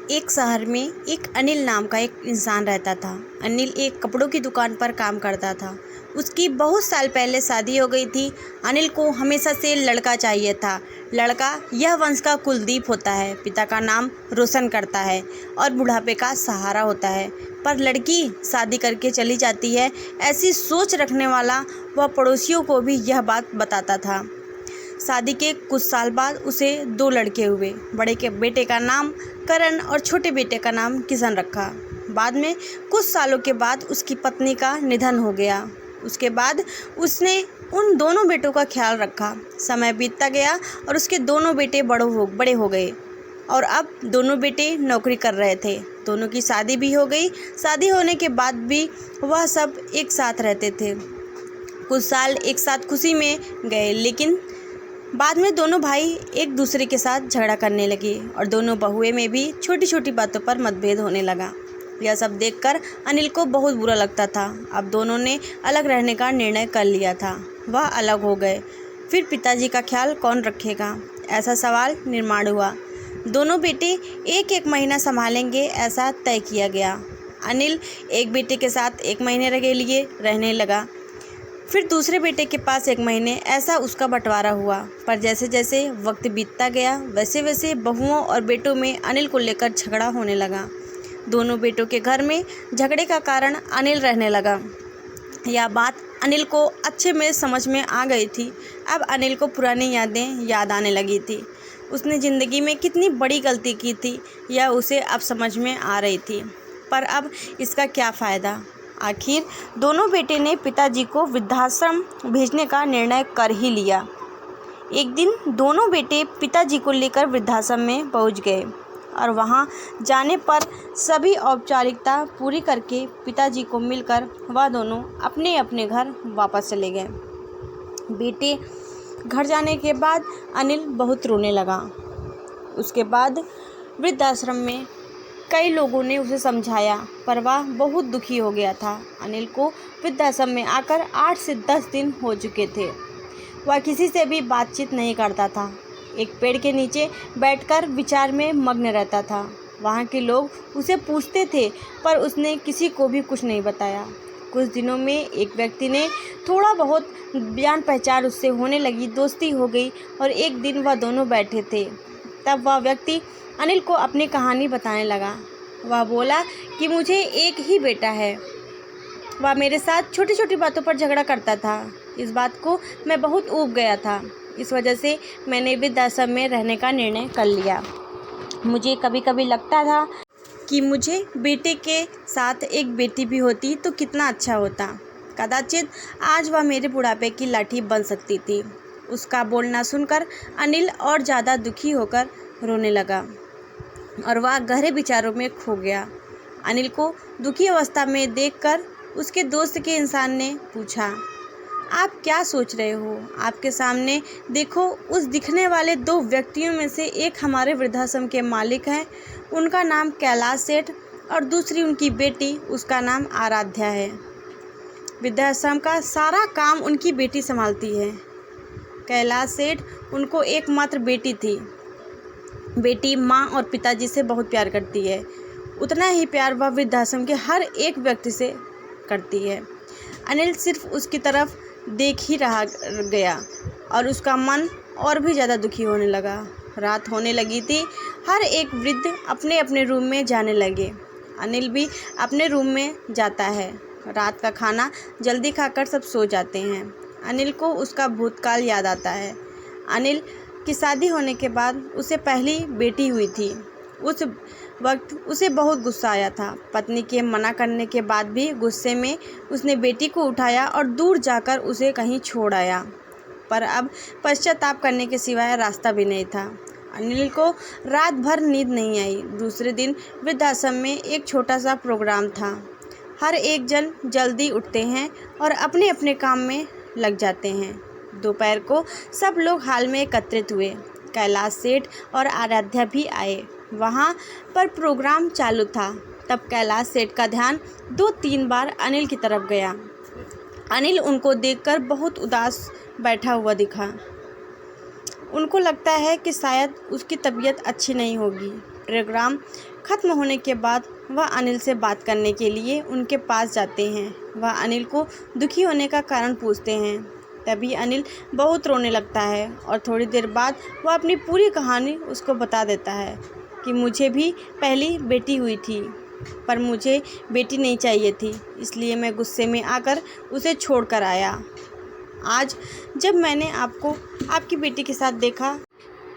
एक शहर में एक अनिल नाम का एक इंसान रहता था। अनिल एक कपड़ों की दुकान पर काम करता था। उसकी बहुत साल पहले शादी हो गई थी। अनिल को हमेशा से लड़का चाहिए था। लड़का यह वंश का कुलदीप होता है, पिता का नाम रोशन करता है और बुढ़ापे का सहारा होता है। पर लड़की शादी करके चली जाती है, ऐसी सोच रखने वाला वह पड़ोसियों को भी यह बात बताता था। शादी के कुछ साल बाद उसे 2 लड़के हुए। बड़े के बेटे का नाम करण और छोटे बेटे का नाम किशन रखा। बाद में कुछ सालों के बाद उसकी पत्नी का निधन हो गया। उसके बाद उसने उन दोनों बेटों का ख्याल रखा। समय बीतता गया और उसके दोनों बेटे बड़े हो गए और अब दोनों बेटे नौकरी कर रहे थे। दोनों की शादी भी हो गई। शादी होने के बाद भी वह सब एक साथ रहते थे। कुछ साल एक साथ खुशी में गए, लेकिन बाद में दोनों भाई एक दूसरे के साथ झगड़ा करने लगे और दोनों बहुएं में भी छोटी छोटी बातों पर मतभेद होने लगा। यह सब देखकर अनिल को बहुत बुरा लगता था। अब दोनों ने अलग रहने का निर्णय कर लिया था। वह अलग हो गए। फिर पिताजी का ख्याल कौन रखेगा, ऐसा सवाल निर्माण हुआ। दोनों बेटे एक एक महीना संभालेंगे, ऐसा तय किया गया। अनिल एक बेटे के साथ 1 महीने के लिए रहने लगा, फिर दूसरे बेटे के पास 1 महीने, ऐसा उसका बंटवारा हुआ। पर जैसे जैसे वक्त बीतता गया वैसे वैसे बहुओं और बेटों में अनिल को लेकर झगड़ा होने लगा। दोनों बेटों के घर में झगड़े का कारण अनिल रहने लगा। यह बात अनिल को अच्छे में समझ में आ गई थी। अब अनिल को पुरानी यादें याद आने लगी थी। उसने ज़िंदगी में कितनी बड़ी गलती की थी, यह उसे अब समझ में आ रही थी। पर अब इसका क्या फ़ायदा। आखिर दोनों बेटे ने पिताजी को वृद्धाश्रम भेजने का निर्णय कर ही लिया। एक दिन दोनों बेटे पिताजी को लेकर वृद्धाश्रम में पहुंच गए और वहां जाने पर सभी औपचारिकता पूरी करके पिताजी को मिलकर वह दोनों अपने अपने घर वापस चले गए। बेटे घर जाने के बाद अनिल बहुत रोने लगा। उसके बाद वृद्धाश्रम में कई लोगों ने उसे समझाया, पर वह बहुत दुखी हो गया था। अनिल को वृद्धाश्रम में आकर 8 से 10 दिन हो चुके थे। वह किसी से भी बातचीत नहीं करता था। एक पेड़ के नीचे बैठकर विचार में मग्न रहता था। वहाँ के लोग उसे पूछते थे, पर उसने किसी को भी कुछ नहीं बताया। कुछ दिनों में एक व्यक्ति ने थोड़ा बहुत जान पहचान उससे होने लगी, दोस्ती हो गई और एक दिन वह दोनों बैठे थे। तब वह व्यक्ति अनिल को अपनी कहानी बताने लगा। वह बोला कि मुझे एक ही बेटा है। वह मेरे साथ छोटी छोटी बातों पर झगड़ा करता था। इस बात को मैं बहुत ऊब गया था। इस वजह से मैंने वृद्धाश्रम में रहने का निर्णय कर लिया। मुझे कभी कभी लगता था कि मुझे बेटे के साथ एक बेटी भी होती तो कितना अच्छा होता। कदाचित आज वह मेरे बुढ़ापे की लाठी बन सकती थी। उसका बोलना सुनकर अनिल और ज़्यादा दुखी होकर रोने लगा और वह गहरे विचारों में खो गया। अनिल को दुखी अवस्था में देखकर उसके दोस्त के इंसान ने पूछा, आप क्या सोच रहे हो? आपके सामने देखो, उस दिखने वाले 2 व्यक्तियों में से एक हमारे वृद्धाश्रम के मालिक हैं। उनका नाम कैलाश सेठ और दूसरी उनकी बेटी, उसका नाम आराध्या है। वृद्धाश्रम का सारा काम उनकी बेटी संभालती है। कैलाश सेठ उनको एकमात्र बेटी थी। बेटी माँ और पिताजी से बहुत प्यार करती है। उतना ही प्यार वह वृद्धाश्रम के हर एक व्यक्ति से करती है। अनिल सिर्फ उसकी तरफ देख ही रहा गया और उसका मन और भी ज़्यादा दुखी होने लगा। रात होने लगी थी। हर एक वृद्ध अपने अपने रूम में जाने लगे। अनिल भी अपने रूम में जाता है। रात का खाना जल्दी खाकर सब सो जाते हैं। अनिल को उसका भूतकाल याद आता है। अनिल की शादी होने के बाद उसे पहली बेटी हुई थी। उस वक्त उसे बहुत गुस्सा आया था। पत्नी के मना करने के बाद भी गुस्से में उसने बेटी को उठाया और दूर जाकर उसे कहीं छोड़ आया। पर अब पश्चाताप करने के सिवाय रास्ता भी नहीं था। अनिल को रात भर नींद नहीं आई। दूसरे दिन वृद्धाश्रम में एक छोटा सा प्रोग्राम था। हर एक जन जल्दी उठते हैं और अपने अपने काम में लग जाते हैं। दोपहर को सब लोग हॉल में एकत्रित हुए। कैलाश सेठ और आराध्या भी आए। वहाँ पर प्रोग्राम चालू था। तब कैलाश सेठ का ध्यान 2-3 बार अनिल की तरफ गया। अनिल उनको देखकर बहुत उदास बैठा हुआ दिखा। उनको लगता है कि शायद उसकी तबीयत अच्छी नहीं होगी। प्रोग्राम ख़त्म होने के बाद वह अनिल से बात करने के लिए उनके पास जाते हैं। वह अनिल को दुखी होने का कारण पूछते हैं। तभी अनिल बहुत रोने लगता है और थोड़ी देर बाद वह अपनी पूरी कहानी उसको बता देता है कि मुझे भी पहली बेटी हुई थी, पर मुझे बेटी नहीं चाहिए थी, इसलिए मैं गुस्से में आकर उसे छोड़ कर आया। आज जब मैंने आपको आपकी बेटी के साथ देखा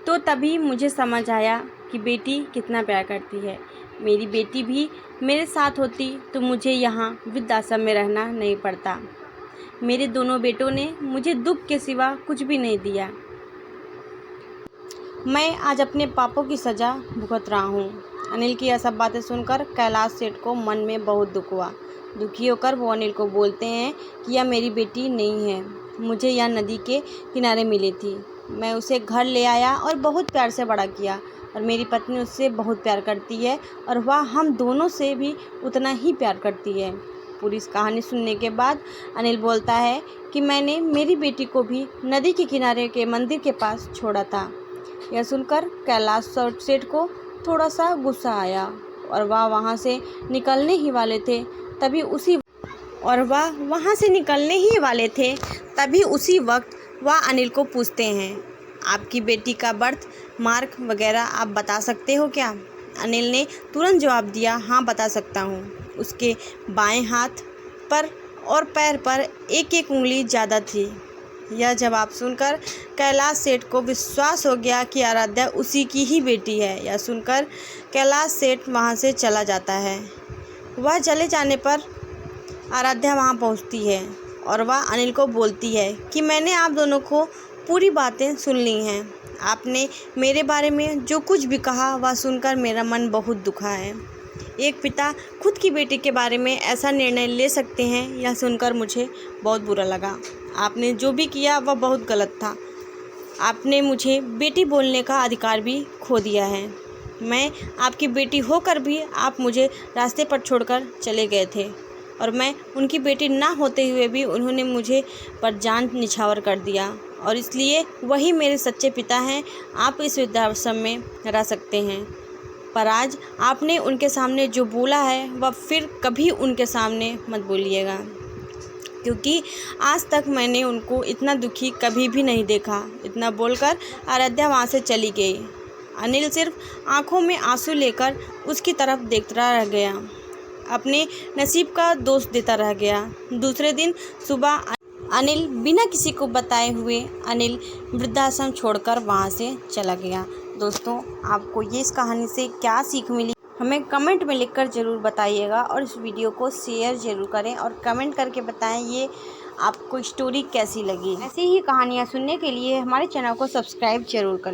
तो तभी मुझे समझ आया कि बेटी कितना प्यार करती है। मेरी बेटी भी मेरे साथ होती तो मुझे यहाँ वृद्धाश्रम में रहना नहीं पड़ता। मेरे दोनों बेटों ने मुझे दुख के सिवा कुछ भी नहीं दिया। मैं आज अपने पापों की सज़ा भुगत रहा हूँ। अनिल की यह सब बातें सुनकर कैलाश सेठ को मन में बहुत दुख हुआ। दुखी होकर वो अनिल को बोलते हैं कि यह मेरी बेटी नहीं है, मुझे यह नदी के किनारे मिली थी। मैं उसे घर ले आया और बहुत प्यार से बड़ा किया और मेरी पत्नी उससे बहुत प्यार करती है और वह हम दोनों से भी उतना ही प्यार करती है। पूरी इस कहानी सुनने के बाद अनिल बोलता है कि मैंने मेरी बेटी को भी नदी के किनारे के मंदिर के पास छोड़ा था। यह सुनकर कैलाश सेठ को थोड़ा सा गुस्सा आया और वह वहाँ से निकलने ही वाले थे। तभी उसी वक्त वह अनिल को पूछते हैं, आपकी बेटी का बर्थ मार्क वगैरह आप बता सकते हो क्या? अनिल ने तुरंत जवाब दिया, हाँ बता सकता हूँ। उसके बाएं हाथ पर और पैर पर एक एक उंगली ज़्यादा थी। यह जवाब सुनकर कैलाश सेठ को विश्वास हो गया कि आराध्या उसी की ही बेटी है। यह सुनकर कैलाश सेठ वहाँ से चला जाता है। वह चले जाने पर आराध्या वहाँ पहुँचती है और वह अनिल को बोलती है कि मैंने आप दोनों को पूरी बातें सुन ली हैं। आपने मेरे बारे में जो कुछ भी कहा वह सुनकर मेरा मन बहुत दुखा है। एक पिता खुद की बेटी के बारे में ऐसा निर्णय ले सकते हैं, यह सुनकर मुझे बहुत बुरा लगा। आपने जो भी किया वह बहुत गलत था। आपने मुझे बेटी बोलने का अधिकार भी खो दिया है। मैं आपकी बेटी होकर भी आप मुझे रास्ते पर छोड़कर चले गए थे और मैं उनकी बेटी ना होते हुए भी उन्होंने मुझे पर जान निछावर कर दिया और इसलिए वही मेरे सच्चे पिता हैं। आप इस वृद्धाश्रम में रह सकते हैं, पर आज आपने उनके सामने जो बोला है वह फिर कभी उनके सामने मत बोलिएगा, क्योंकि आज तक मैंने उनको इतना दुखी कभी भी नहीं देखा। इतना बोलकर आराध्या वहाँ से चली गई। अनिल सिर्फ आंखों में आंसू लेकर उसकी तरफ देखता रह गया, अपने नसीब का दोष देता रह गया। दूसरे दिन सुबह अनिल बिना किसी को बताए हुए अनिल वृद्धाश्रम छोड़कर वहाँ से चला गया। दोस्तों, आपको ये इस कहानी से क्या सीख मिली हमें कमेंट में लिखकर ज़रूर बताइएगा और इस वीडियो को शेयर ज़रूर करें और कमेंट करके बताएं ये आपको स्टोरी कैसी लगी। ऐसी ही कहानियाँ सुनने के लिए हमारे चैनल को सब्सक्राइब ज़रूर करें।